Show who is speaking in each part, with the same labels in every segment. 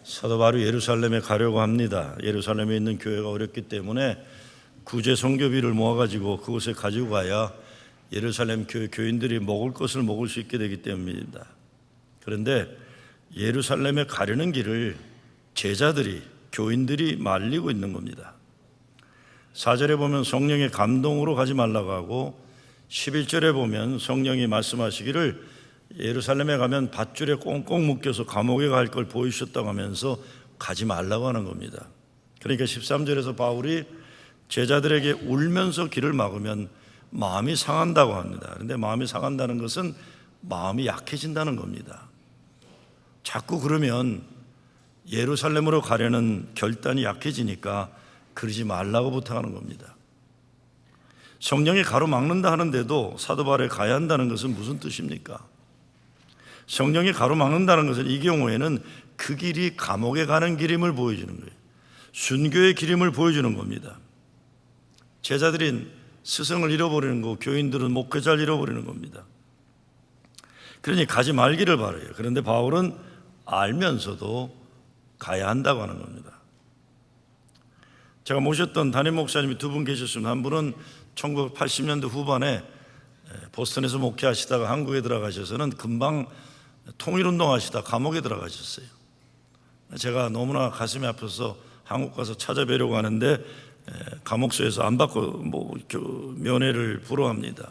Speaker 1: 사도 바울이 예루살렘에 가려고 합니다. 예루살렘에 있는 교회가 어렵기 때문에 구제 선교비를 모아가지고 그곳에 가지고 가야 예루살렘 교인들이 먹을 것을 먹을 수 있게 되기 때문입니다. 그런데 예루살렘에 가려는 길을 제자들이, 교인들이 말리고 있는 겁니다. 4절에 보면 성령의 감동으로 가지 말라고 하고 11절에 보면 성령이 말씀하시기를 예루살렘에 가면 밧줄에 꽁꽁 묶여서 감옥에 갈 걸 보이셨다고 하면서 가지 말라고 하는 겁니다. 그러니까 13절에서 바울이 제자들에게 울면서 길을 막으면 마음이 상한다고 합니다. 그런데 마음이 상한다는 것은 마음이 약해진다는 겁니다. 자꾸 그러면 예루살렘으로 가려는 결단이 약해지니까 그러지 말라고 부탁하는 겁니다. 성령이 가로막는다 하는데도 사도 바울에 가야 한다는 것은 무슨 뜻입니까? 성령이 가로막는다는 것은 이 경우에는 그 길이 감옥에 가는 길임을 보여주는 거예요. 순교의 길임을 보여주는 겁니다. 제자들인 스승을 잃어버리는 거고 교인들은 목회자를 잃어버리는 겁니다. 그러니 가지 말기를 바라요. 그런데 바울은 알면서도 가야 한다고 하는 겁니다. 제가 모셨던 담임 목사님이 두 분 계셨습니다. 한 분은 1980년대 후반에 보스턴에서 목회하시다가 한국에 들어가셔서는 금방 통일운동 하시다 감옥에 들어가셨어요. 제가 너무나 가슴이 아파서 한국 가서 찾아뵈려고 하는데 감옥소에서 안 받고 면회를 불허합니다.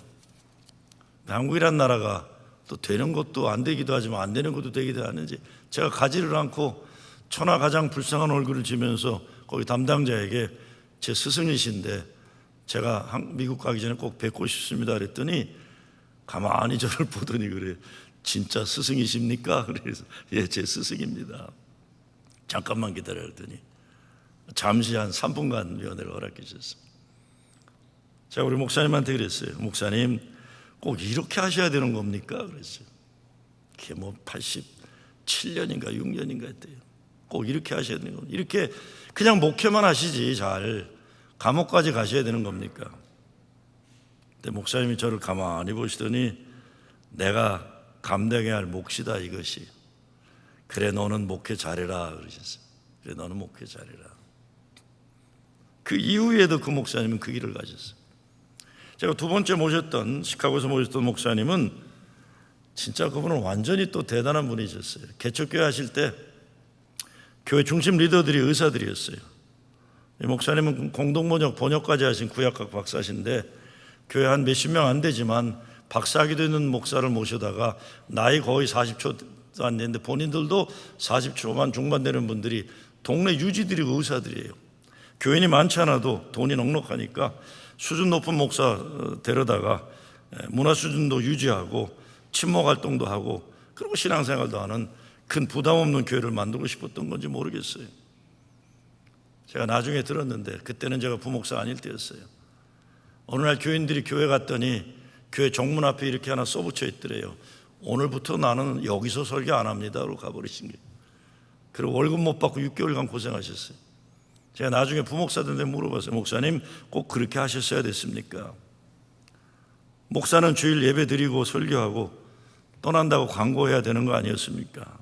Speaker 1: 한국이란 나라가 또 되는 것도 안 되기도 하지만 안 되는 것도 되기도 하는지 제가 가지를 않고 천하 가장 불쌍한 얼굴을 지면서 거기 담당자에게 제 스승이신데 제가 미국 가기 전에 꼭 뵙고 싶습니다 그랬더니 가만히 저를 보더니 그래요. 진짜 스승이십니까? 그래서 예, 제 스승입니다. 잠깐만 기다려 그랬더니 잠시 한 3분간 면회를 허락해 주셨어요. 제가 우리 목사님한테 그랬어요. 목사님 꼭 이렇게 하셔야 되는 겁니까? 그랬어요. 그게 뭐 87년인가 6년인가 했대요. 꼭 이렇게 하셔야 되는 겁니다. 이렇게 그냥 목회만 하시지 잘 감옥까지 가셔야 되는 겁니까? 근데 목사님이 저를 가만히 보시더니 내가 감당해야 할 몫이다 이것이. 그래 너는 목회 잘해라 그러셨어요. 그래 너는 목회 잘해라. 그 이후에도 그 목사님은 그 길을 가셨어요. 제가 두 번째 모셨던 시카고에서 모셨던 목사님은 진짜 그분은 완전히 또 대단한 분이셨어요. 개척교회 하실 때 교회 중심 리더들이 의사들이었어요. 이 목사님은 공동번역까지 하신 구약학 박사신데 교회 한 몇십 명 안 되지만 박사학위도 있는 목사를 모셔다가 나이 거의 40초도 안 됐는데 본인들도 40초만 중반 되는 분들이 동네 유지들이 의사들이에요. 교인이 많지 않아도 돈이 넉넉하니까 수준 높은 목사 데려다가 문화 수준도 유지하고 친목 활동도 하고 그리고 신앙생활도 하는 큰 부담 없는 교회를 만들고 싶었던 건지 모르겠어요. 제가 나중에 들었는데 그때는 제가 부목사 아닐 때였어요. 어느 날 교인들이 교회 갔더니 교회 정문 앞에 이렇게 하나 써붙여 있더래요. 오늘부터 나는 여기서 설교 안 합니다로 가버리신 거예요. 그리고 월급 못 받고 6개월간 고생하셨어요. 제가 나중에 부목사들한테 물어봤어요. 목사님 꼭 그렇게 하셨어야 됐습니까? 목사는 주일 예배 드리고 설교하고 떠난다고 광고해야 되는 거 아니었습니까?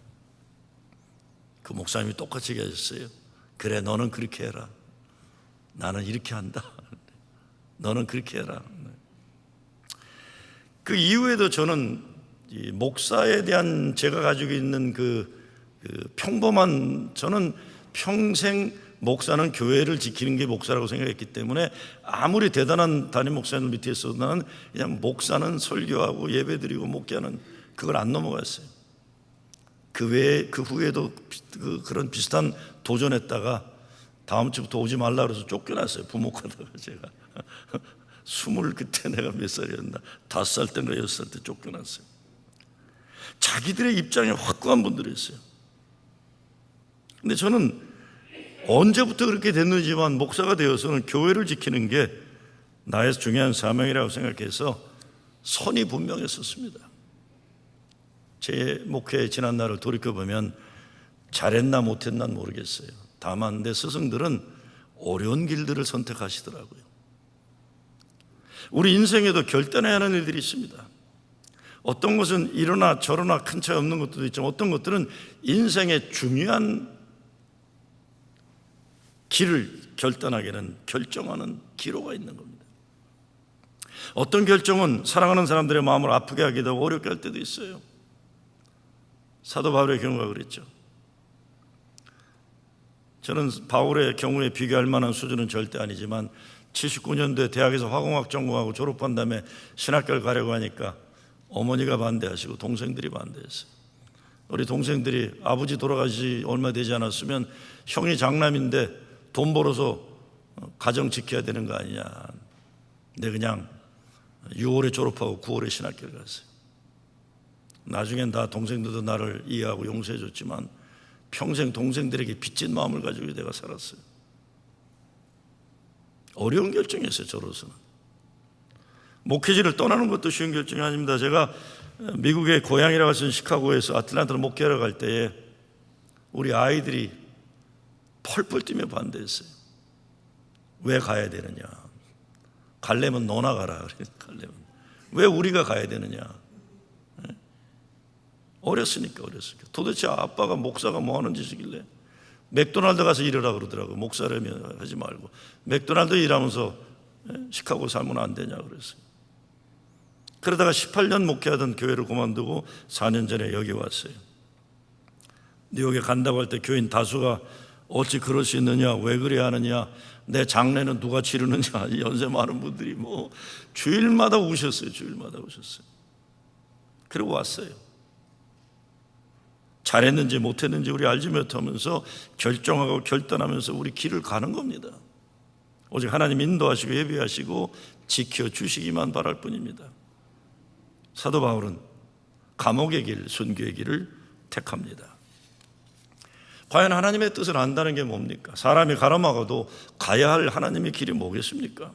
Speaker 1: 그 목사님이 똑같이 얘기하셨어요. 그래 너는 그렇게 해라. 나는 이렇게 한다. 너는 그렇게 해라. 그 이후에도 저는 이 목사에 대한 제가 가지고 있는 그 평범한 저는 평생 목사는 교회를 지키는 게 목사라고 생각했기 때문에 아무리 대단한 담임 목사님 밑에 있어도 나는 그냥 목사는 설교하고 예배드리고 목회하는 그걸 안 넘어갔어요. 그 후에도 그런 비슷한 도전했다가 다음 주부터 오지 말라 그래서 쫓겨났어요. 부목하다가 제가 20 그때 내가 몇 살이었나 5살 때인가 6살 때 쫓겨났어요. 자기들의 입장에 확고한 분들이었어요. 근데 저는 언제부터 그렇게 됐는지만 목사가 되어서는 교회를 지키는 게 나의 중요한 사명이라고 생각해서 선이 분명했었습니다. 제 목회의 지난 날을 돌이켜보면 잘했나 못했나 모르겠어요. 다만 내 스승들은 어려운 길들을 선택하시더라고요. 우리 인생에도 결단해야 하는 일들이 있습니다. 어떤 것은 이러나 저러나 큰 차이 없는 것도 있지만 어떤 것들은 인생의 중요한 길을 결단하게는 결정하는 기로가 있는 겁니다. 어떤 결정은 사랑하는 사람들의 마음을 아프게 하기도 하고 어렵게 할 때도 있어요. 사도 바울의 경우가 그랬죠. 저는 바울의 경우에 비교할 만한 수준은 절대 아니지만 79년도에 대학에서 화공학 전공하고 졸업한 다음에 신학교를 가려고 하니까 어머니가 반대하시고 동생들이 반대했어요. 우리 동생들이 아버지 돌아가시 얼마 되지 않았으면 형이 장남인데 돈 벌어서 가정 지켜야 되는 거 아니냐. 근데 그냥 6월에 졸업하고 9월에 신학교를 갔어요. 나중엔 다 동생들도 나를 이해하고 용서해 줬지만 평생 동생들에게 빚진 마음을 가지고 내가 살았어요. 어려운 결정이었어요. 저로서는. 목회지를 떠나는 것도 쉬운 결정이 아닙니다. 제가 미국의 고향이라고 하는 시카고에서 아틀란타로 목회하러 갈 때에 우리 아이들이 펄펄 뛰며 반대했어요. 왜 가야 되느냐. 갈래면 너나 가라. 갈래면. 왜 우리가 가야 되느냐. 어렸으니까. 도대체 아빠가 목사가 뭐 하는 짓이길래 맥도날드 가서 일하라 그러더라고요. 목사라면 하지 말고 맥도날드 일하면서 시카고 살면 안 되냐 그랬어요. 그러다가 18년 목회하던 교회를 그만두고 4년 전에 여기 왔어요. 뉴욕에 간다고 할 때 교인 다수가 어찌 그럴 수 있느냐, 왜 그래야 하느냐, 내 장례는 누가 치르느냐, 연세 많은 분들이 뭐 주일마다 오셨어요. 그리고 왔어요. 잘했는지 못했는지 우리 알지 못하면서 결정하고 결단하면서 우리 길을 가는 겁니다. 오직 하나님 인도하시고 예비하시고 지켜주시기만 바랄 뿐입니다. 사도 바울은 감옥의 길, 순교의 길을 택합니다. 과연 하나님의 뜻을 안다는 게 뭡니까? 사람이 가로막아도 가야 할 하나님의 길이 뭐겠습니까?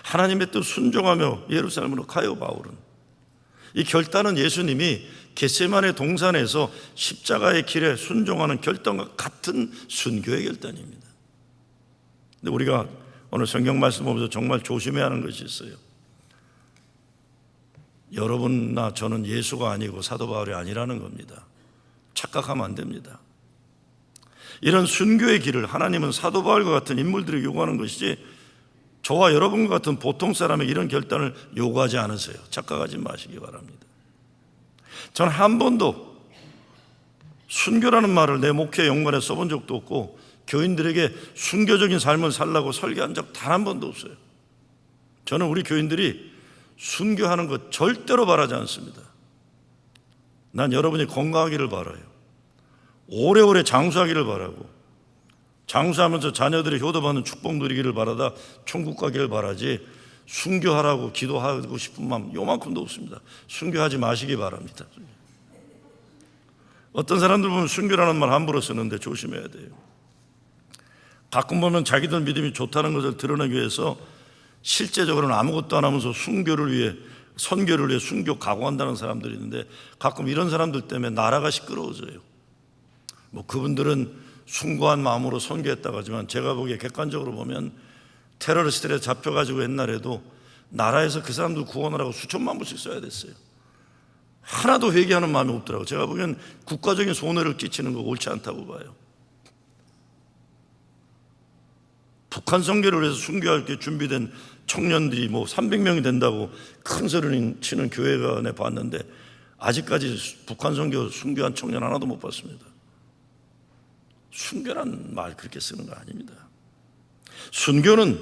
Speaker 1: 하나님의 뜻 순종하며 예루살렘으로 가요. 바울은 이 결단은 예수님이 겟세마네 동산에서 십자가의 길에 순종하는 결단과 같은 순교의 결단입니다. 근데 우리가 오늘 성경 말씀 보면서 정말 조심해야 하는 것이 있어요. 여러분나 저는 예수가 아니고 사도 바울이 아니라는 겁니다. 착각하면 안 됩니다. 이런 순교의 길을 하나님은 사도 바울과 같은 인물들에게 요구하는 것이지 저와 여러분과 같은 보통 사람의 이런 결단을 요구하지 않으세요. 착각하지 마시기 바랍니다. 저는 한 번도 순교라는 말을 내 목회 연관에 써본 적도 없고 교인들에게 순교적인 삶을 살라고 설계한 적 단 한 번도 없어요. 저는 우리 교인들이 순교하는 것 절대로 바라지 않습니다. 난 여러분이 건강하기를 바라요. 오래오래 장수하기를 바라고 장수하면서 자녀들이 효도받는 축복 누리기를 바라다 천국 가기를 바라지 순교하라고 기도하고 싶은 마음 요만큼도 없습니다. 순교하지 마시기 바랍니다. 어떤 사람들 보면 순교라는 말 함부로 쓰는데 조심해야 돼요. 가끔 보면 자기들 믿음이 좋다는 것을 드러내기 위해서 실제적으로는 아무것도 안 하면서 선교를 위해 순교 각오한다는 사람들이 있는데 가끔 이런 사람들 때문에 나라가 시끄러워져요. 뭐 그분들은 숭고한 마음으로 선교했다고 하지만 제가 보기에 객관적으로 보면 테러리스트들에 잡혀가지고 옛날에도 나라에서 그 사람들 구원하라고 수천만 불씩 써야 됐어요. 하나도 회개하는 마음이 없더라고요. 제가 보기엔 국가적인 손해를 끼치는 거 옳지 않다고 봐요. 북한 선교를 위해서 순교할 게 준비된 청년들이 뭐 300명이 된다고 큰 소리를 치는 교회가 내 봤는데 아직까지 북한 선교 순교한 청년 하나도 못 봤습니다. 순교란 말 그렇게 쓰는 거 아닙니다. 순교는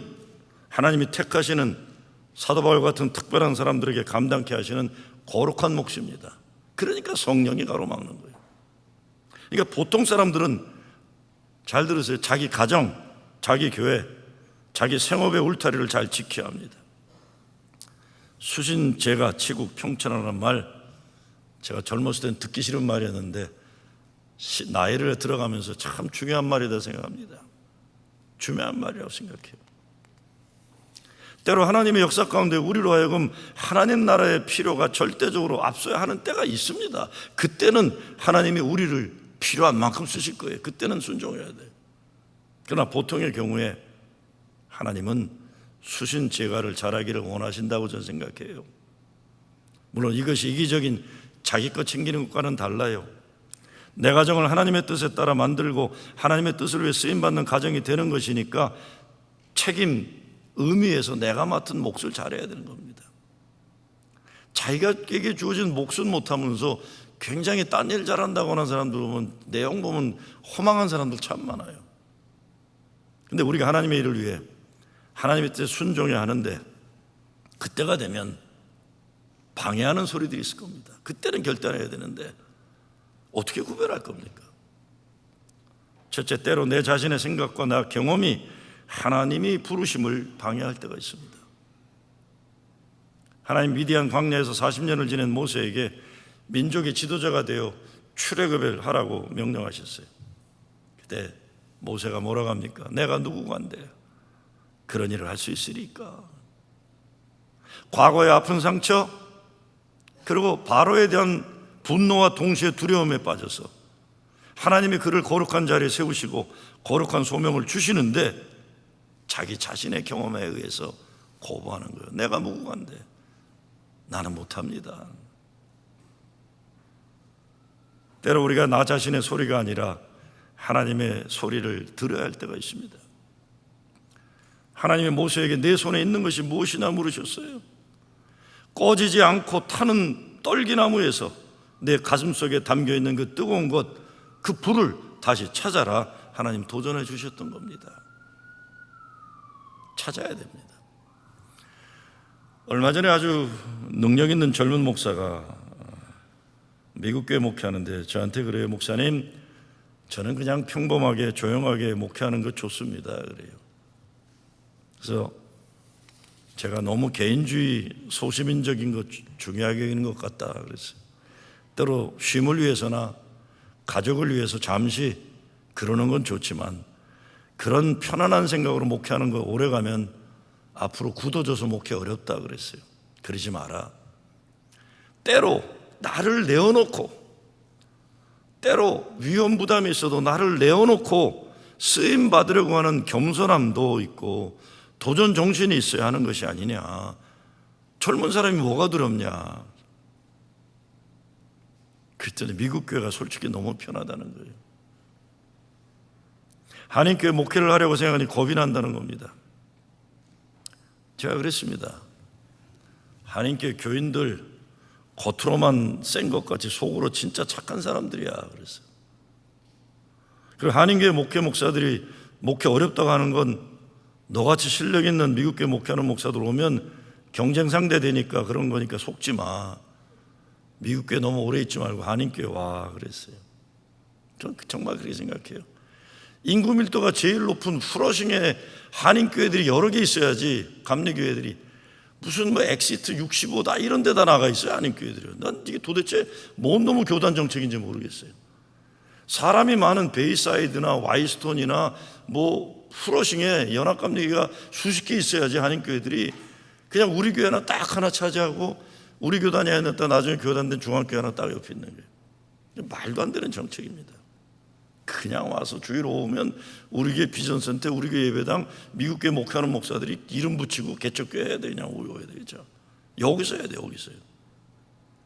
Speaker 1: 하나님이 택하시는 사도 바울 같은 특별한 사람들에게 감당케 하시는 거룩한 몫입니다. 그러니까 성령이 가로막는 거예요. 그러니까 보통 사람들은 잘 들으세요. 자기 가정, 자기 교회, 자기 생업의 울타리를 잘 지켜야 합니다. 수신제가 치국 평천하라는 말 제가 젊었을 땐 듣기 싫은 말이었는데 나이를 들어가면서 참 중요한 말이다 생각합니다. 중요한 말이라고 생각해요. 때로 하나님의 역사 가운데 우리로 하여금 하나님 나라의 필요가 절대적으로 앞서야 하는 때가 있습니다. 그때는 하나님이 우리를 필요한 만큼 쓰실 거예요. 그때는 순종해야 돼요. 그러나 보통의 경우에 하나님은 수신 제가를 잘하기를 원하신다고 저는 생각해요. 물론 이것이 이기적인 자기 것 챙기는 것과는 달라요. 내 가정을 하나님의 뜻에 따라 만들고 하나님의 뜻을 위해 쓰임받는 가정이 되는 것이니까 책임, 의미에서 내가 맡은 몫을 잘해야 되는 겁니다. 자기에게 주어진 몫은 못하면서 굉장히 딴 일 잘한다고 하는 사람들 보면, 내용 보면 허망한 사람들 참 많아요. 근데 우리가 하나님의 일을 위해 하나님의 뜻에 순종해야 하는데, 그때가 되면 방해하는 소리들이 있을 겁니다. 그때는 결단해야 되는데 어떻게 구별할 겁니까? 첫째, 때로 내 자신의 생각과 나 경험이 하나님이 부르심을 방해할 때가 있습니다. 하나님 미디안 광야에서 40년을 지낸 모세에게 민족의 지도자가 되어 출애굽을 하라고 명령하셨어요. 그때 모세가 뭐라고 합니까? 내가 누구간데 그런 일을 할 수 있으리까? 과거의 아픈 상처, 그리고 바로에 대한 분노와 동시에 두려움에 빠져서 하나님이 그를 거룩한 자리에 세우시고 거룩한 소명을 주시는데 자기 자신의 경험에 의해서 거부하는 거예요. 내가 무고한데 나는 못합니다. 때로 우리가 나 자신의 소리가 아니라 하나님의 소리를 들어야 할 때가 있습니다. 하나님이 모세에게 내 손에 있는 것이 무엇이나 물으셨어요. 꺼지지 않고 타는 떨기나무에서 내 가슴 속에 담겨있는 그 뜨거운 것, 그 불을 다시 찾아라. 하나님 도전해 주셨던 겁니다. 찾아야 됩니다. 얼마 전에 아주 능력 있는 젊은 목사가 미국 교회 목회하는데 저한테 그래요. 목사님, 저는 그냥 평범하게 조용하게 목회하는 거 좋습니다. 그래요. 그래서 제가 너무 개인주의, 소시민적인 것 중요하게 여기는 것 같다 그랬어요. 때로 쉼을 위해서나 가족을 위해서 잠시 그러는 건 좋지만 그런 편안한 생각으로 목회하는 거 오래가면 앞으로 굳어져서 목회 어렵다 그랬어요. 그러지 마라. 때로 나를 내어놓고, 때로 위험 부담이 있어도 나를 내어놓고 쓰임 받으려고 하는 겸손함도 있고 도전 정신이 있어야 하는 것이 아니냐. 젊은 사람이 뭐가 두렵냐. 그랬더니 미국 교회가 솔직히 너무 편하다는 거예요. 한인교회 목회를 하려고 생각하니 겁이 난다는 겁니다. 제가 그랬습니다. 한인교회 교인들 겉으로만 센 것 같이 속으로 진짜 착한 사람들이야 그랬어요. 그리고 한인교회 목회 목사들이 목회 어렵다고 하는 건 너같이 실력 있는 미국교회 목회하는 목사들 오면 경쟁 상대 되니까 그런 거니까 속지 마. 미국교회 너무 오래 있지 말고 한인교회 와 그랬어요. 저는 정말 그렇게 생각해요. 인구 밀도가 제일 높은 후러싱에 한인교회들이 여러 개 있어야지. 감리교회들이 무슨 뭐 엑시트 65다 이런 데다 나가 있어요. 한인교회들이. 난 이게 도대체 뭔 놈의 교단 정책인지 모르겠어요. 사람이 많은 베이사이드나 와이스톤이나 뭐 후러싱에 연합감리교회가 수십 개 있어야지. 한인교회들이 그냥 우리 교회 하나 딱 하나 차지하고 우리 교단이 하나 딱 나중에 교단된 중앙교회 하나 딱 옆에 있는 거예요. 말도 안 되는 정책입니다. 그냥 와서 주일 오면 우리 교회 비전센터, 우리 교회 예배당, 미국 교회 목회하는 목사들이 이름 붙이고 개척교회 해야 되냐, 오해야 되겠죠. 여기서 해야 돼, 여기서요.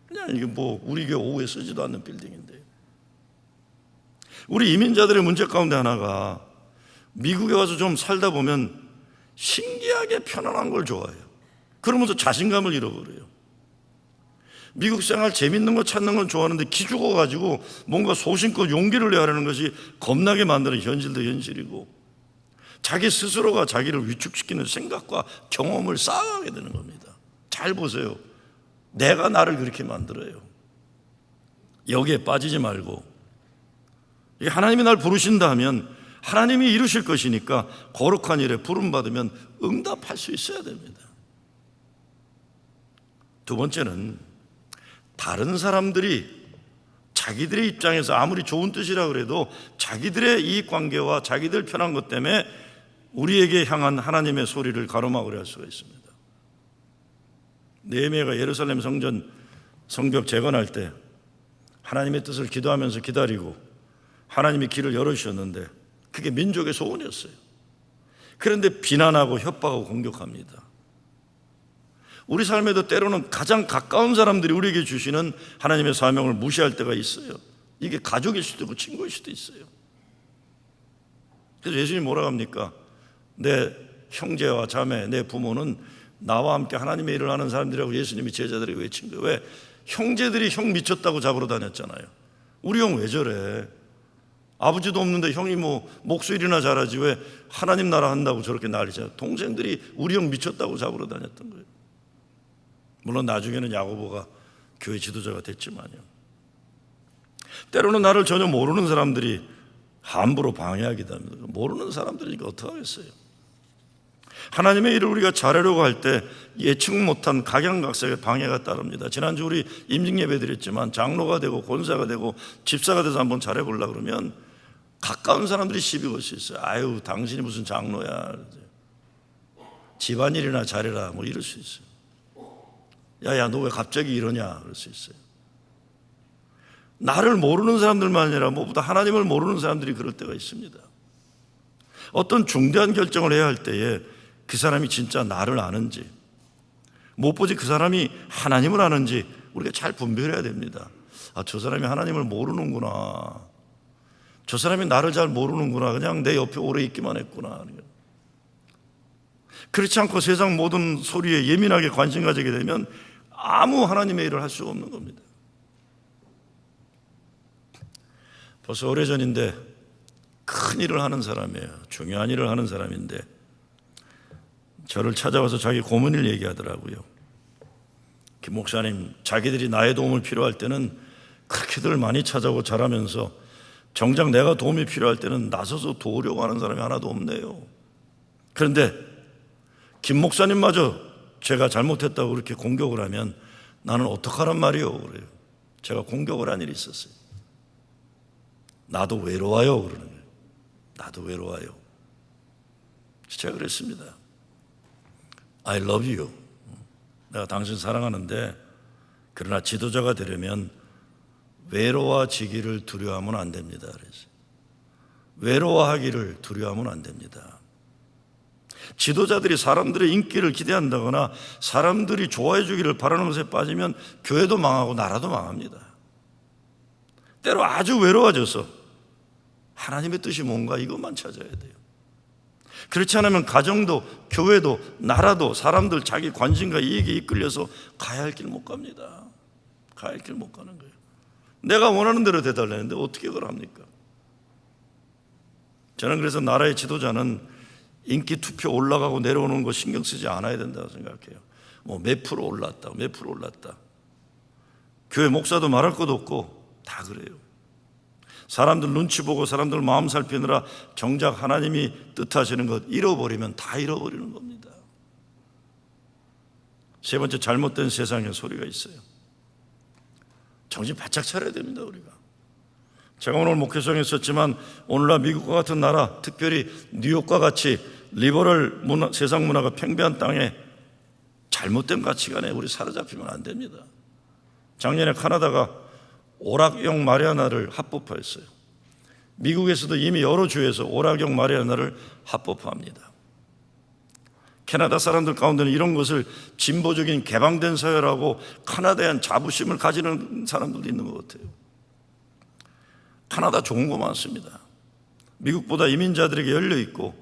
Speaker 1: 그냥 이게 뭐 우리 교회 오후에 쓰지도 않는 빌딩인데. 우리 이민자들의 문제 가운데 하나가 미국에 와서 좀 살다 보면 신기하게 편안한 걸 좋아해요. 그러면서 자신감을 잃어버려요. 미국 생활 재밌는 거 찾는 건 좋아하는데 기죽어가지고 뭔가 소신껏 용기를 내야 하는 것이 겁나게 만드는 현실도 현실이고 자기 스스로가 자기를 위축시키는 생각과 경험을 쌓아가게 되는 겁니다. 잘 보세요. 내가 나를 그렇게 만들어요. 여기에 빠지지 말고 하나님이 날 부르신다 하면 하나님이 이루실 것이니까 거룩한 일에 부름받으면 응답할 수 있어야 됩니다. 두 번째는 다른 사람들이 자기들의 입장에서 아무리 좋은 뜻이라 그래도 자기들의 이익관계와 자기들 편한 것 때문에 우리에게 향한 하나님의 소리를 가로막으려 할 수가 있습니다. 느헤미야가 예루살렘 성전 성벽 재건할 때 하나님의 뜻을 기도하면서 기다리고 하나님이 길을 열어주셨는데 그게 민족의 소원이었어요. 그런데 비난하고 협박하고 공격합니다. 우리 삶에도 때로는 가장 가까운 사람들이 우리에게 주시는 하나님의 사명을 무시할 때가 있어요. 이게 가족일 수도 있고 친구일 수도 있어요. 그래서 예수님이 뭐라고 합니까? 내 형제와 자매, 내 부모는 나와 함께 하나님의 일을 하는 사람들이라고 예수님이 제자들에게 외친 거예요. 왜? 형제들이 형 미쳤다고 잡으러 다녔잖아요. 우리 형 왜 저래? 아버지도 없는데 형이 뭐 목소리나 잘하지 왜 하나님 나라 한다고 저렇게 난리잖아요. 동생들이 우리 형 미쳤다고 잡으러 다녔던 거예요. 물론 나중에는 야고보가 교회 지도자가 됐지만요. 때로는 나를 전혀 모르는 사람들이 함부로 방해하기도 합니다. 모르는 사람들이니까 어떡하겠어요. 하나님의 일을 우리가 잘하려고 할 때 예측 못한 각양각색의 방해가 따릅니다. 지난주 우리 임직예배 드렸지만 장로가 되고 권사가 되고 집사가 돼서 한번 잘해보려고 그러면 가까운 사람들이 시비 걸 수 있어요. 아유, 당신이 무슨 장로야, 집안일이나 잘해라, 뭐 이럴 수 있어요. 야야, 너 왜 갑자기 이러냐, 그럴 수 있어요. 나를 모르는 사람들만 아니라 무엇보다 하나님을 모르는 사람들이 그럴 때가 있습니다. 어떤 중대한 결정을 해야 할 때에 그 사람이 진짜 나를 아는지, 무엇보다 그 사람이 하나님을 아는지 우리가 잘 분별해야 됩니다. 아, 저 사람이 하나님을 모르는구나, 저 사람이 나를 잘 모르는구나, 그냥 내 옆에 오래 있기만 했구나. 그렇지 않고 세상 모든 소리에 예민하게 관심 가지게 되면 아무 하나님의 일을 할 수가 없는 겁니다. 벌써 오래전인데 큰 일을 하는 사람이에요. 중요한 일을 하는 사람인데 저를 찾아와서 자기 고민을 얘기하더라고요. 김 목사님, 자기들이 나의 도움을 필요할 때는 그렇게들 많이 찾아오고 잘하면서 정작 내가 도움이 필요할 때는 나서서 도우려고 하는 사람이 하나도 없네요. 그런데 김 목사님마저 제가 잘못했다고 그렇게 공격을 하면 나는 어떡하란 말이요, 그래요. 제가 공격을 한 일이 있었어요. 나도 외로워요, 그러는 거예요. 나도 외로워요. 제가 그랬습니다. I love you. 내가 당신 사랑하는데 그러나 지도자가 되려면 외로워지기를 두려워하면 안 됩니다. 그래서 외로워하기를 두려워하면 안 됩니다. 지도자들이 사람들의 인기를 기대한다거나 사람들이 좋아해 주기를 바라는 것에 빠지면 교회도 망하고 나라도 망합니다. 때로 아주 외로워져서 하나님의 뜻이 뭔가 이것만 찾아야 돼요. 그렇지 않으면 가정도 교회도 나라도 사람들 자기 관심과 이익에 이끌려서 가야 할 길 못 갑니다. 가야 할 길 못 가는 거예요. 내가 원하는 대로 돼달라는데 어떻게 그걸 합니까? 저는 그래서 나라의 지도자는 인기 투표 올라가고 내려오는 거 신경 쓰지 않아야 된다고 생각해요. 뭐 몇 프로 올랐다, 몇 프로 올랐다. 교회 목사도 말할 것도 없고 다 그래요. 사람들 눈치 보고 사람들 마음 살피느라 정작 하나님이 뜻하시는 것 잃어버리면 다 잃어버리는 겁니다. 세 번째, 잘못된 세상의 소리가 있어요. 정신 바짝 차려야 됩니다. 우리가. 제가 오늘 목회성에 썼지만 오늘날 미국과 같은 나라, 특별히 뉴욕과 같이 리버럴 문화, 세상 문화가 팽배한 땅에 잘못된 가치관에 우리 사로잡히면 안 됩니다. 작년에 카나다가 오락용 마리아나를 합법화했어요. 미국에서도 이미 여러 주에서 오락용 마리아나를 합법화합니다. 캐나다 사람들 가운데는 이런 것을 진보적인 개방된 사회라고 카나다에 대한 자부심을 가지는 사람들도 있는 것 같아요. 카나다 좋은 거 많습니다. 미국보다 이민자들에게 열려 있고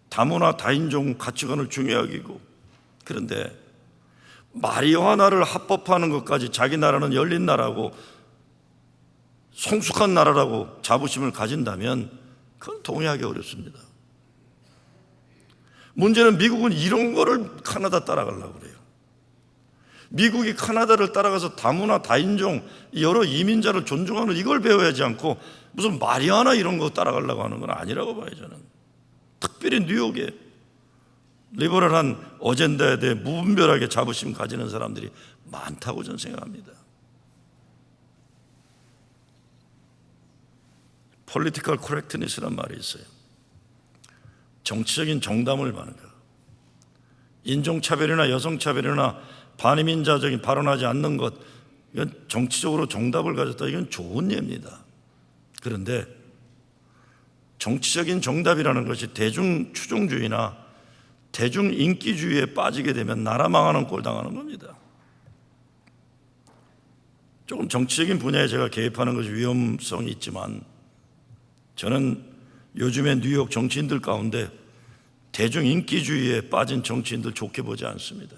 Speaker 1: 다문화 다인종 가치관을 중요하게 여기고, 그런데 마리화나를 합법화하는 것까지 자기 나라는 열린 나라고 성숙한 나라라고 자부심을 가진다면 그건 동의하기 어렵습니다. 문제는 미국은 이런 거를 카나다 따라가려고 그래요. 미국이 카나다를 따라가서 다문화 다인종 여러 이민자를 존중하는 이걸 배워야지 않고 무슨 마리아나 이런 거 따라가려고 하는 건 아니라고 봐요. 저는 특별히 뉴욕에 리버럴한 어젠다에 대해 무분별하게 자부심 가지는 사람들이 많다고 저는 생각합니다. Political correctness라는 말이 있어요. 정치적인 정담을 말하는 거. 인종차별이나 여성차별이나 반이민자적인 발언하지 않는 것, 이건 정치적으로 정답을 가졌다. 이건 좋은 예입니다. 그런데 정치적인 정답이라는 것이 대중 추종주의나 대중 인기주의에 빠지게 되면 나라 망하는 꼴 당하는 겁니다. 조금 정치적인 분야에 제가 개입하는 것이 위험성이 있지만 저는 요즘에 뉴욕 정치인들 가운데 대중 인기주의에 빠진 정치인들 좋게 보지 않습니다.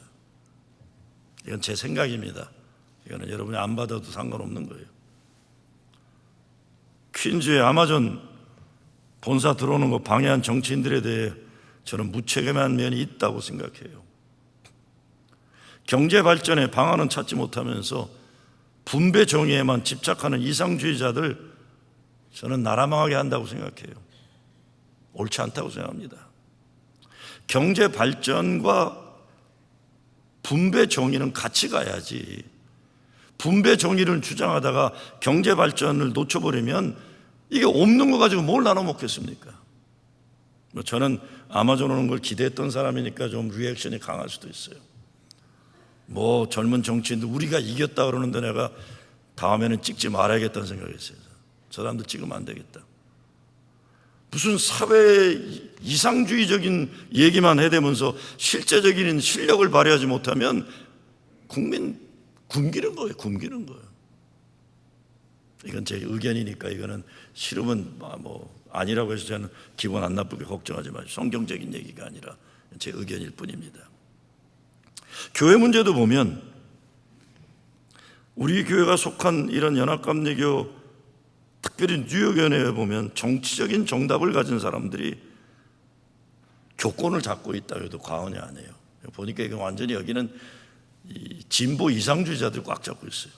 Speaker 1: 이건 제 생각입니다. 이거는 여러분이 안 받아도 상관없는 거예요. 퀸즈의 아마존 본사 들어오는 거 방해한 정치인들에 대해 저는 무책임한 면이 있다고 생각해요. 경제 발전의 방안은 찾지 못하면서 분배 정의에만 집착하는 이상주의자들, 저는 나라 망하게 한다고 생각해요. 옳지 않다고 생각합니다. 경제 발전과 분배 정의는 같이 가야지, 분배 정의를 주장하다가 경제 발전을 놓쳐버리면 이게 없는 거 가지고 뭘 나눠 먹겠습니까? 저는 아마존 오는 걸 기대했던 사람이니까 좀 리액션이 강할 수도 있어요. 뭐 젊은 정치인들 우리가 이겼다 그러는데 내가 다음에는 찍지 말아야겠다는 생각이 있어요. 저 사람들 찍으면 안 되겠다. 무슨 사회 이상주의적인 얘기만 해대면서 실제적인 실력을 발휘하지 못하면 국민 굶기는 거예요. 굶기는 거예요. 이건 제 의견이니까 이거는 싫으면 뭐 아니라고 해서 저는 기분 안 나쁘게 걱정하지 마시고, 성경적인 얘기가 아니라 제 의견일 뿐입니다. 교회 문제도 보면 우리 교회가 속한 이런 연합감리교, 특별히 뉴욕연회에 보면 정치적인 정답을 가진 사람들이 교권을 잡고 있다고 해도 과언이 아니에요. 보니까 이거 완전히 여기는 이 진보 이상주의자들이 꽉 잡고 있어요.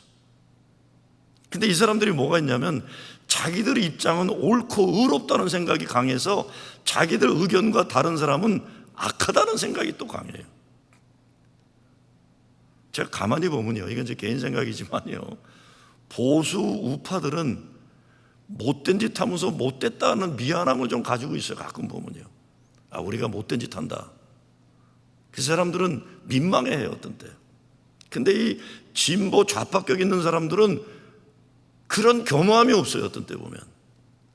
Speaker 1: 근데 이 사람들이 뭐가 있냐면 자기들의 입장은 옳고 의롭다는 생각이 강해서 자기들 의견과 다른 사람은 악하다는 생각이 또 강해요. 제가 가만히 보면요, 이건 제 개인 생각이지만요, 보수 우파들은 못된 짓 하면서 못됐다는 미안함을 좀 가지고 있어요. 가끔 보면요, 아, 우리가 못된 짓 한다. 그 사람들은 민망해해요, 어떤 때. 근데 이 진보 좌파격 있는 사람들은 그런 겸허함이 없어요. 어떤 때 보면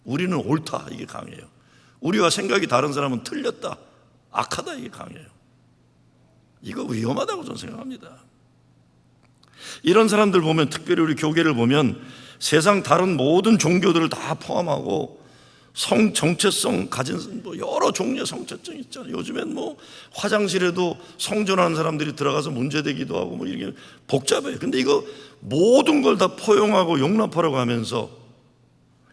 Speaker 1: 우리는 옳다, 이게 강해요. 우리와 생각이 다른 사람은 틀렸다, 악하다, 이게 강해요. 이거 위험하다고 저는 생각합니다. 이런 사람들 보면, 특별히 우리 교계를 보면 세상 다른 모든 종교들을 다 포함하고 성 정체성 가진 뭐 여러 종류의 성체성이 있잖아요. 요즘엔 뭐 화장실에도 성전하는 사람들이 들어가서 문제되기도 하고 뭐 이게 복잡해요. 근데 이거 모든 걸 다 포용하고 용납하려고 하면서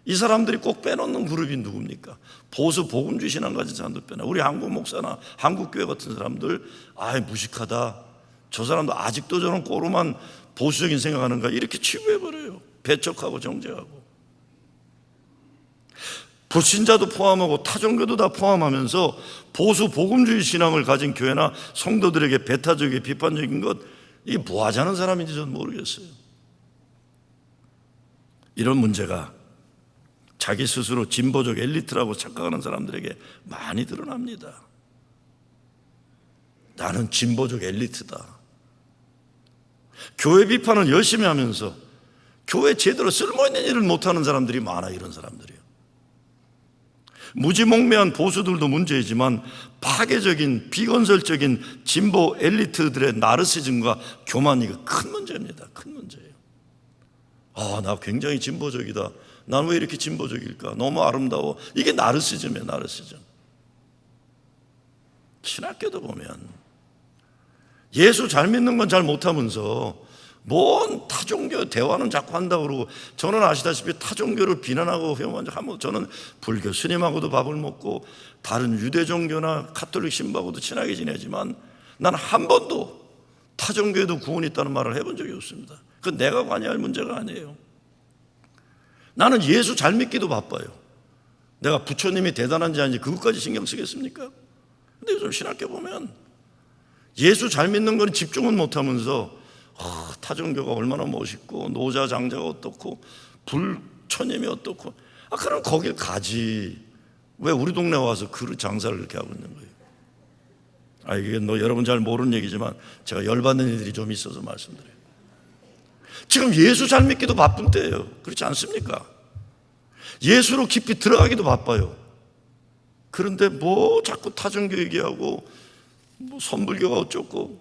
Speaker 1: 이 사람들이 꼭 빼놓는 그룹이 누굽니까? 보수 복음주의 신앙 가진 사람들 빼놔. 우리 한국 목사나 한국 교회 같은 사람들, 아, 무식하다, 저 사람도 아직도 저런 꼬름한 보수적인 생각하는가, 이렇게 치부해버려요. 배척하고 정죄하고. 불신자도 포함하고 타종교도 다 포함하면서 보수 복음주의 신앙을 가진 교회나 성도들에게 배타적이고 비판적인 것, 이게 뭐 하자는 사람인지 저는 모르겠어요. 이런 문제가 자기 스스로 진보적 엘리트라고 착각하는 사람들에게 많이 드러납니다. 나는 진보적 엘리트다. 교회 비판을 열심히 하면서 교회 제대로 쓸모있는 일을 못하는 사람들이 많아요. 이런 사람들이요. 무지몽매한 보수들도 문제이지만 파괴적인 비건설적인 진보 엘리트들의 나르시즘과 교만이 큰 문제입니다. 큰 문제예요. 아, 나 굉장히 진보적이다. 난 왜 이렇게 진보적일까? 너무 아름다워. 이게 나르시즘이에요. 나르시즘. 신학교도 보면 예수 잘 믿는 건 잘 못하면서 뭔 타종교 대화는 자꾸 한다고 그러고, 저는 아시다시피 타종교를 비난하고 혐오한 적 한번, 저는 불교 스님하고도 밥을 먹고 다른 유대 종교나 가톨릭 신부하고도 친하게 지내지만 난 한 번도 타종교에도 구원이 있다는 말을 해본 적이 없습니다. 그건 내가 관여할 문제가 아니에요. 나는 예수 잘 믿기도 바빠요. 내가 부처님이 대단한지 아닌지 그것까지 신경 쓰겠습니까? 근데 요즘 신학교 보면 예수 잘 믿는 건 집중은 못하면서 타종교가 얼마나 멋있고 노자 장자가 어떻고 불처님이 어떻고, 아, 그럼 거길 가지. 왜 우리 동네 와서 그 장사를 이렇게 하고 있는 거예요? 아, 이게 여러분 잘 모르는 얘기지만 제가 열받는 일들이 좀 있어서 말씀드려요. 지금 예수 잘 믿기도 바쁜 때예요. 그렇지 않습니까? 예수로 깊이 들어가기도 바빠요. 그런데 뭐 자꾸 타종교 얘기하고 뭐 선불교가 어쩌고.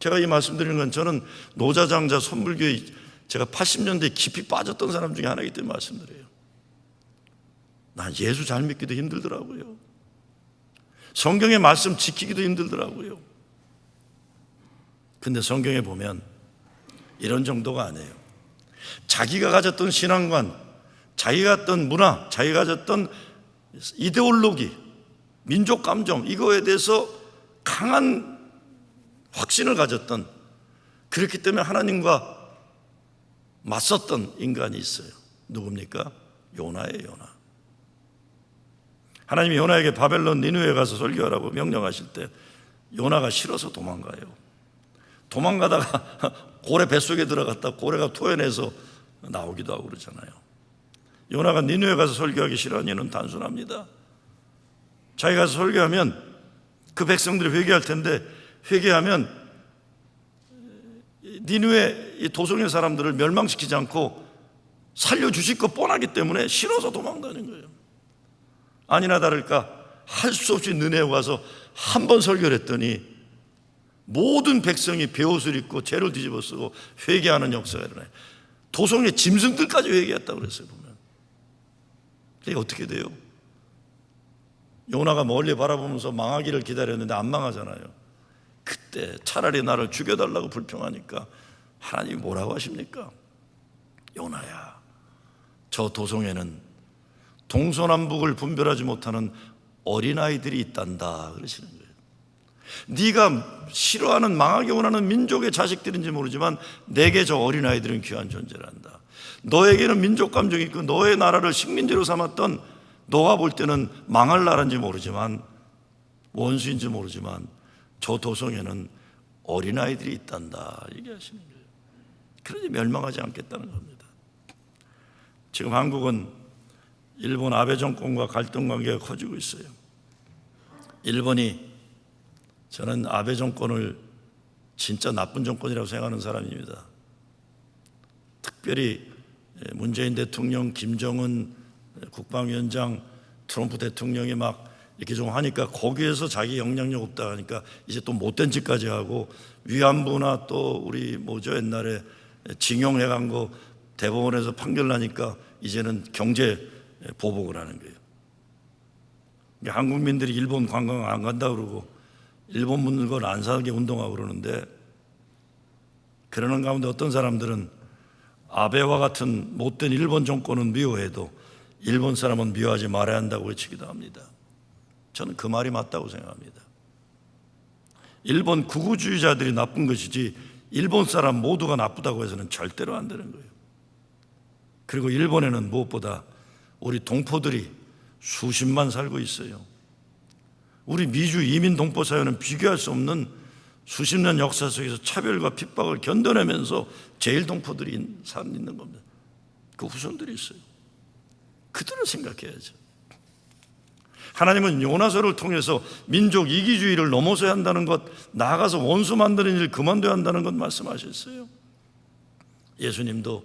Speaker 1: 제가 이 말씀드리는 건 저는 노자장자 선불교의 제가 80년대에 깊이 빠졌던 사람 중에 하나이기 때문에 말씀드려요. 난 예수 잘 믿기도 힘들더라고요. 성경의 말씀 지키기도 힘들더라고요. 근데 성경에 보면 이런 정도가 아니에요. 자기가 가졌던 신앙관, 자기가 가졌던 문화, 자기가 가졌던 이데올로기, 민족 감정, 이거에 대해서 강한 확신을 가졌던, 그렇기 때문에 하나님과 맞섰던 인간이 있어요. 누굽니까? 요나예요. 요나. 하나님이 요나에게 바벨론 니느웨에 가서 설교하라고 명령하실 때 요나가 싫어서 도망가요. 도망가다가 고래 뱃속에 들어갔다 고래가 토해내서 나오기도 하고 그러잖아요. 요나가 니느웨에 가서 설교하기 싫어하는 이유는 단순합니다. 자기가 가서 설교하면 그 백성들이 회개할 텐데, 회개하면 니느웨 이 도성의 사람들을 멸망시키지 않고 살려주실 것 뻔하기 때문에 싫어서 도망가는 거예요. 아니나 다를까 할 수 없이 느네에 와서 한 번 설교를 했더니 모든 백성이 베옷을 입고 죄를 뒤집어 쓰고 회개하는 역사가 일어나요. 도성의 짐승들까지 회개했다고 그랬어요. 보면 이게 어떻게 돼요? 요나가 멀리 바라보면서 망하기를 기다렸는데 안 망하잖아요. 그때 차라리 나를 죽여달라고 불평하니까 하나님이 뭐라고 하십니까? 요나야, 저 도성에는 동서남북을 분별하지 못하는 어린아이들이 있단다 그러시는 거예요. 네가 싫어하는, 망하게 원하는 민족의 자식들인지 모르지만 내게 저 어린아이들은 귀한 존재란다. 너에게는 민족 감정이 있고 너의 나라를 식민지로 삼았던, 너가 볼 때는 망할 나라인지 모르지만, 원수인지 모르지만 저 도성에는 어린아이들이 있단다 얘기하시는 거예요. 그러니 멸망하지 않겠다는 겁니다. 지금 한국은 일본 아베 정권과 갈등 관계가 커지고 있어요. 일본이, 저는 아베 정권을 진짜 나쁜 정권이라고 생각하는 사람입니다. 특별히 문재인 대통령, 김정은 국방위원장, 트럼프 대통령이 막 이렇게 좀 하니까 거기에서 자기 영향력 없다 하니까 이제 또 못된 짓까지 하고, 위안부나 또 우리 옛날에 징용해 간 거 대법원에서 판결 나니까 이제는 경제 보복을 하는 거예요. 한국민들이 일본 관광 안 간다 그러고 일본 물건 안 사게 운동하고 그러는데, 그러는 가운데 어떤 사람들은 아베와 같은 못된 일본 정권은 미워해도 일본 사람은 미워하지 말아야 한다고 외치기도 합니다. 저는 그 말이 맞다고 생각합니다. 일본 극우주의자들이 나쁜 것이지 일본 사람 모두가 나쁘다고 해서는 절대로 안 되는 거예요. 그리고 일본에는 무엇보다 우리 동포들이 수십만 살고 있어요. 우리 미주 이민 동포 사회는 비교할 수 없는 수십 년 역사 속에서 차별과 핍박을 견뎌내면서 제일 동포들이 있는 겁니다. 그 후손들이 있어요. 그들을 생각해야죠. 하나님은 요나서를 통해서 민족 이기주의를 넘어서야 한다는 것, 나아가서 원수 만드는 일 그만둬야 한다는 것 말씀하셨어요. 예수님도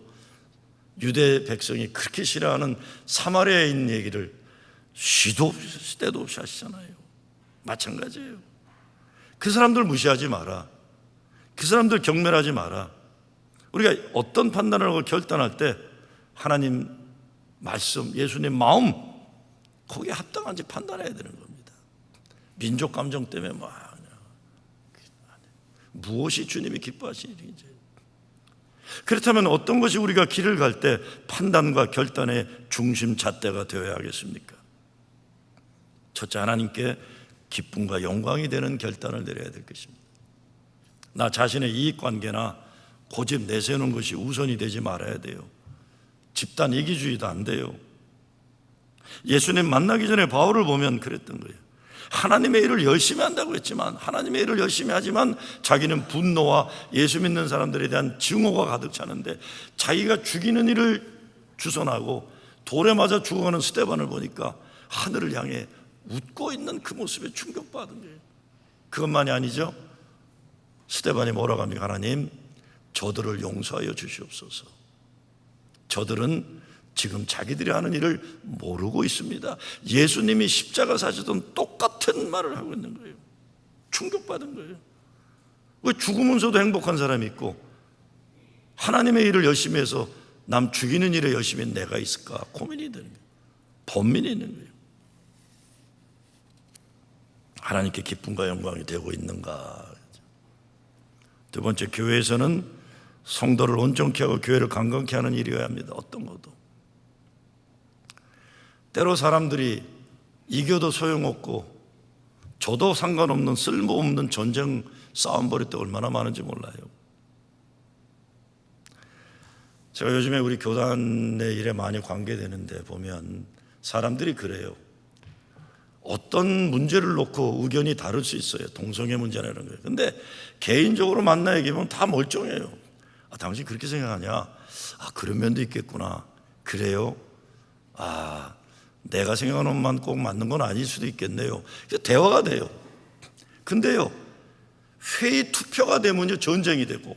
Speaker 1: 유대 백성이 그렇게 싫어하는 사마리아인 얘기를 시도 없이 때도 없이 하시잖아요. 마찬가지예요. 그 사람들 무시하지 마라. 그 사람들 경멸하지 마라. 우리가 어떤 판단을 하고 결단할 때 하나님 말씀, 예수님 마음, 거기에 합당한지 판단해야 되는 겁니다. 민족 감정 때문에 무엇이 주님이 기뻐하시는 일인지. 그렇다면 어떤 것이 우리가 길을 갈 때 판단과 결단의 중심 잣대가 되어야 하겠습니까? 첫째, 하나님께 기쁨과 영광이 되는 결단을 내려야 될 것입니다. 나 자신의 이익관계나 고집 내세우는 것이 우선이 되지 말아야 돼요. 집단 이기주의도 안 돼요. 예수님 만나기 전에 바울을 보면 그랬던 거예요. 하나님의 일을 열심히 한다고 했지만, 하나님의 일을 열심히 하지만 자기는 분노와 예수 믿는 사람들에 대한 증오가 가득 차는데, 자기가 죽이는 일을 주선하고 돌에 맞아 죽어가는 스데반을 보니까 하늘을 향해 웃고 있는 그 모습에 충격받은 거예요. 그것만이 아니죠. 스데반이 뭐라고 합니까? 하나님, 저들을 용서하여 주시옵소서. 저들은 지금 자기들이 하는 일을 모르고 있습니다. 예수님이 십자가 사시던 똑같은 말을 하고 있는 거예요. 충격받은 거예요. 왜 죽으면서도 행복한 사람이 있고 하나님의 일을 열심히 해서 남 죽이는 일에 열심히 내가 있을까 고민이 되는 거예요. 번민이 있는 거예요. 하나님께 기쁨과 영광이 되고 있는가. 두 번째, 교회에서는 성도를 온전케 하고 교회를 강건케 하는 일이어야 합니다. 어떤 것도. 때로 사람들이 이겨도 소용없고 저도 상관없는 쓸모없는 전쟁 싸움 벌일 때 얼마나 많은지 몰라요. 제가 요즘에 우리 교단의 일에 많이 관계되는데 보면 사람들이 그래요. 어떤 문제를 놓고 의견이 다를 수 있어요. 동성애 문제나 이런 거예요. 근데 개인적으로 만나 얘기하면 다 멀쩡해요. 아, 당신 그렇게 생각하냐? 아, 그런 면도 있겠구나. 그래요? 아, 내가 생각하는 것만 꼭 맞는 건 아닐 수도 있겠네요. 대화가 돼요. 근데요, 회의 투표가 되면요, 전쟁이 되고,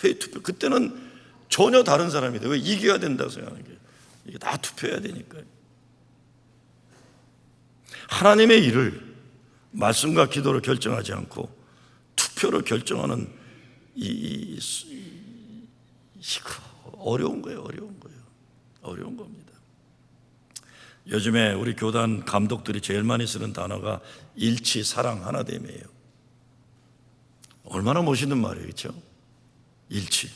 Speaker 1: 회의 투표, 그때는 전혀 다른 사람이 돼요. 왜 이겨야 된다고 생각하는 거예요. 이게 다 투표해야 되니까요. 하나님의 일을 말씀과 기도로 결정하지 않고 투표로 결정하는 어려운 거예요. 어려운 겁니다. 요즘에 우리 교단 감독들이 제일 많이 쓰는 단어가 일치, 사랑, 하나됨이에요. 얼마나 멋있는 말이에요, 그렇죠? 일치,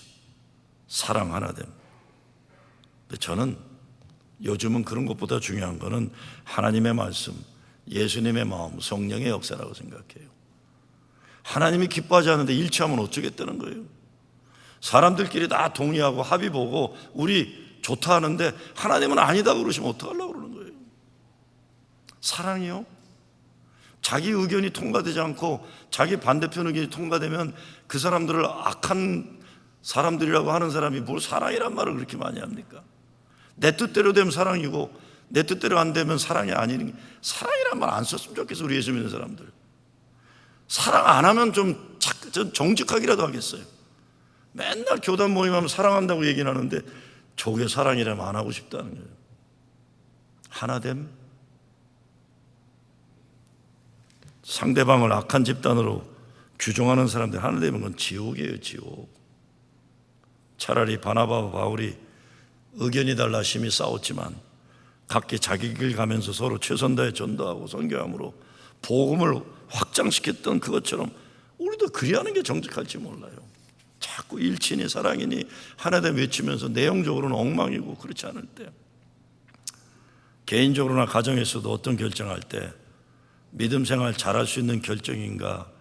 Speaker 1: 사랑, 하나됨. 근데 저는 요즘은 그런 것보다 중요한 거는 하나님의 말씀, 예수님의 마음, 성령의 역사라고 생각해요. 하나님이 기뻐하지 않는데 일치하면 어쩌겠다는 거예요. 사람들끼리 다 동의하고 합의 보고 우리 좋다 하는데 하나님은 아니다 그러시면 어떡하려고 그러는 거예요. 사랑이요? 자기 의견이 통과되지 않고 자기 반대편 의견이 통과되면 그 사람들을 악한 사람들이라고 하는 사람이 뭘 사랑이란 말을 그렇게 많이 합니까? 내 뜻대로 되면 사랑이고 내 뜻대로 안 되면 사랑이 아니니, 사랑이란 말 안 썼으면 좋겠어. 우리 예수 믿는 사람들 사랑 안 하면 좀 정직하기라도 하겠어요. 맨날 교단 모임하면 사랑한다고 얘기는 하는데 저게 사랑이라면 안 하고 싶다는 거예요. 하나됨, 상대방을 악한 집단으로 규정하는 사람들 하나됨은 건 지옥이에요. 지옥. 차라리 바나바와 바울이 의견이 달라 심히 싸웠지만 각기 자기 길 가면서 서로 최선 다해 전도하고 선교함으로 복음을 확장시켰던 그것처럼 우리도 그리하는 게 정직할지 몰라요. 자꾸 일치니 사랑이니 하나됨 외치면서 내용적으로는 엉망이고 그렇지 않을 때, 개인적으로나 가정에서도 어떤 결정할 때 믿음 생활 잘할 수 있는 결정인가,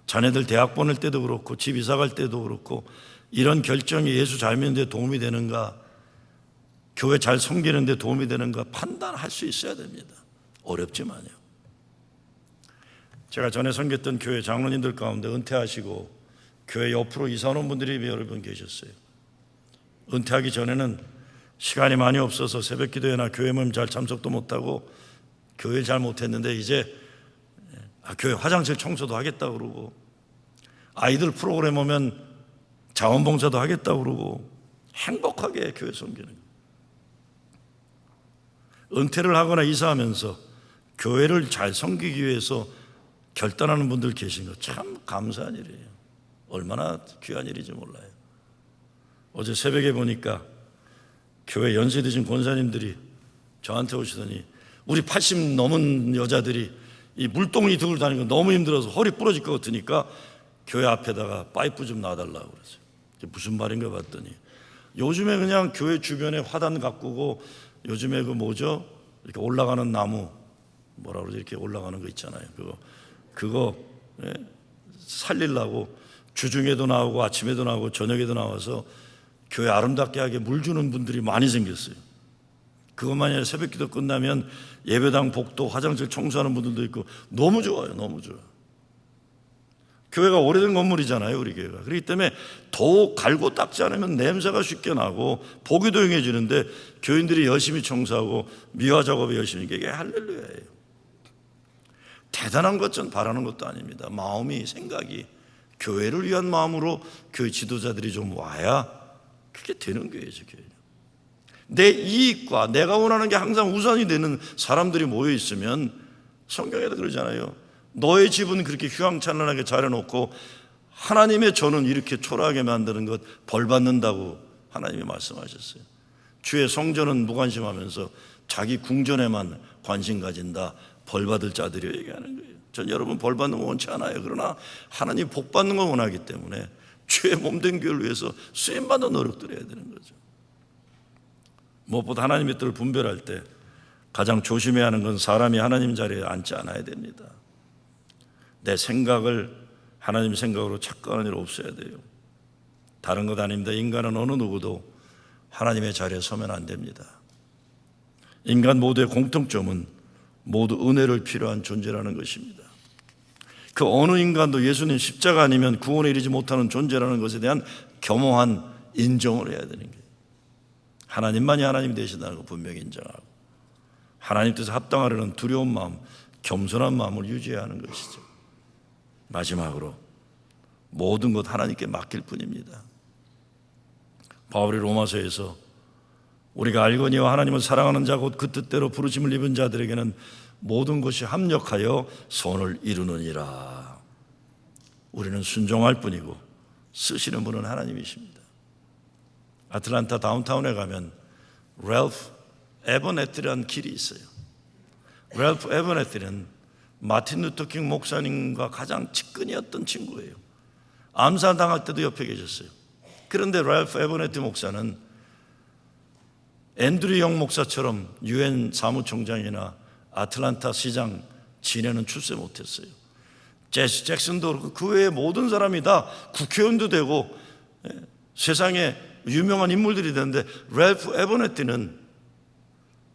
Speaker 1: 자녀들 대학 보낼 때도 그렇고 집 이사 갈 때도 그렇고 이런 결정이 예수 잘 믿는 데 도움이 되는가, 교회 잘 섬기는 데 도움이 되는가 판단할 수 있어야 됩니다. 어렵지만요. 제가 전에 섬겼던 교회 장로님들 가운데 은퇴하시고 교회 옆으로 이사 온 분들이 여러 분 계셨어요. 은퇴하기 전에는 시간이 많이 없어서 새벽 기도회나 교회 모임 잘 참석도 못하고 교회 잘 못했는데 이제 교회 화장실 청소도 하겠다고 그러고 아이들 프로그램 오면 자원봉사도 하겠다고 그러고 행복하게 교회 섬기는 거예요. 은퇴를 하거나 이사하면서 교회를 잘 섬기기 위해서 결단하는 분들 계신 거 참 감사한 일이에요. 얼마나 귀한 일인지 몰라요. 어제 새벽에 보니까 교회 연세 드신 권사님들이 저한테 오시더니 우리 80 넘은 여자들이 이 물동이 들고 다니는 거 너무 힘들어서 허리 부러질 것 같으니까 교회 앞에다가 파이프 좀 놔달라고 그랬어요. 무슨 말인가 봤더니 요즘에 그냥 교회 주변에 화단 가꾸고 요즘에 그 뭐죠? 이렇게 올라가는 나무 뭐라 그러지? 이렇게 올라가는 거 있잖아요. 그거 살리려고 주중에도 나오고 아침에도 나오고 저녁에도 나와서 교회 아름답게 하게 물 주는 분들이 많이 생겼어요. 그것만이 아니라 새벽 기도 끝나면 예배당 복도 화장실 청소하는 분들도 있고 너무 좋아요. 너무 좋아요. 교회가 오래된 건물이잖아요, 우리 교회가. 그렇기 때문에 더욱 갈고 닦지 않으면 냄새가 쉽게 나고 보기도 용해지는데 교인들이 열심히 청소하고 미화 작업에 열심히 하는 게 할렐루야예요. 대단한 것 전 바라는 것도 아닙니다. 마음이, 생각이 교회를 위한 마음으로 교회 지도자들이 좀 와야 그게 되는 교회죠. 교회. 내 이익과 내가 원하는 게 항상 우선이 되는 사람들이 모여 있으면 성경에도 그러잖아요. 너의 집은 그렇게 휘황찬란하게 차려놓고 하나님의 전은 이렇게 초라하게 만드는 것 벌 받는다고 하나님이 말씀하셨어요. 주의 성전은 무관심하면서 자기 궁전에만 관심 가진다, 벌 받을 자들이 얘기하는 거예요. 전 여러분 벌 받는 거 원치 않아요. 그러나 하나님 복 받는 거 원하기 때문에 주의 몸된 교회를 위해서 쓰임받는 노력들을 해야 되는 거죠. 무엇보다 하나님의 뜻을 분별할 때 가장 조심해야 하는 건 사람이 하나님 자리에 앉지 않아야 됩니다. 내 생각을 하나님 생각으로 착각하는 일 없어야 돼요. 다른 것 아닙니다. 인간은 어느 누구도 하나님의 자리에 서면 안 됩니다. 인간 모두의 공통점은 모두 은혜를 필요한 존재라는 것입니다. 그 어느 인간도 예수님 십자가 아니면 구원에 이르지 못하는 존재라는 것에 대한 겸허한 인정을 해야 되는 거예요. 하나님만이 하나님 되신다는 거 분명히 인정하고 하나님 뜻에 합당하려는 두려운 마음, 겸손한 마음을 유지해야 하는 것이죠. 마지막으로 모든 것 하나님께 맡길 뿐입니다. 바울이 로마서에서 우리가 알거니와 하나님을 사랑하는 자 곧 그 뜻대로 부르심을 입은 자들에게는 모든 것이 합력하여 선을 이루느니라. 우리는 순종할 뿐이고 쓰시는 분은 하나님이십니다. 아틀란타 다운타운에 가면 랄프 에버네트라는 길이 있어요. 랄프 에버네트는 마틴 루터킹 목사님과 가장 측근이었던 친구예요. 암살당할 때도 옆에 계셨어요. 그런데 랄프 에버네트 목사는 앤드류 영 목사처럼 유엔 사무총장이나 아틀란타 시장 지내는 출세 못했어요. 제시 잭슨도 그렇고 그 외에 모든 사람이 다 국회의원도 되고 세상에 유명한 인물들이 되는데 랄프 에버네트는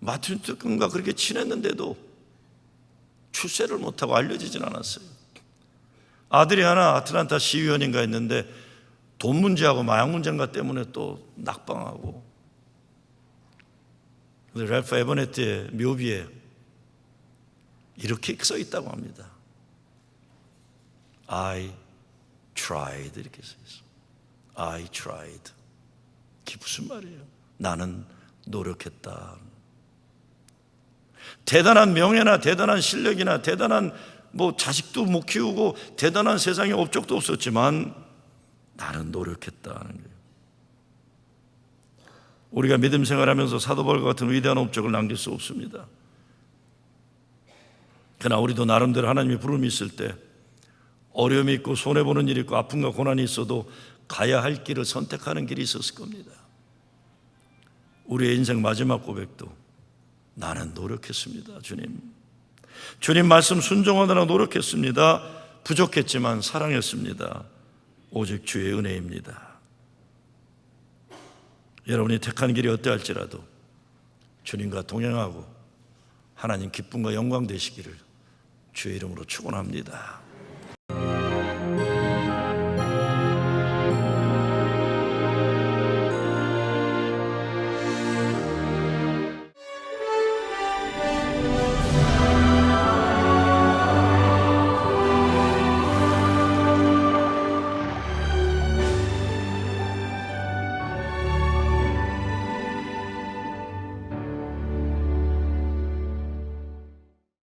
Speaker 1: 마틴 루터킹과 그렇게 친했는데도 출세를 못하고 알려지진 않았어요. 아들이 하나 아틀란타 시의원인가 했는데 돈 문제하고 마약 문제인가 때문에 또 낙방하고. 랄프 에버네트의 묘비에 이렇게 써 있다고 합니다. I tried 이렇게 써 있어요. I tried. 이게 무슨 말이에요? 나는 노력했다. 대단한 명예나 대단한 실력이나 대단한 자식도 못 키우고 대단한 세상에 업적도 없었지만 나는 노력했다는 거예요. 우리가 믿음 생활하면서 사도 바울과 같은 위대한 업적을 남길 수 없습니다. 그러나 우리도 나름대로 하나님의 부름이 있을 때 어려움이 있고 손해보는 일이 있고 아픔과 고난이 있어도 가야 할 길을 선택하는 길이 있었을 겁니다. 우리의 인생 마지막 고백도 나는 노력했습니다. 주님 말씀 순종하느라 노력했습니다. 부족했지만 사랑했습니다. 오직 주의 은혜입니다. 여러분이 택한 길이 어떠할지라도 주님과 동행하고 하나님 기쁨과 영광 되시기를 주의 이름으로 축원합니다.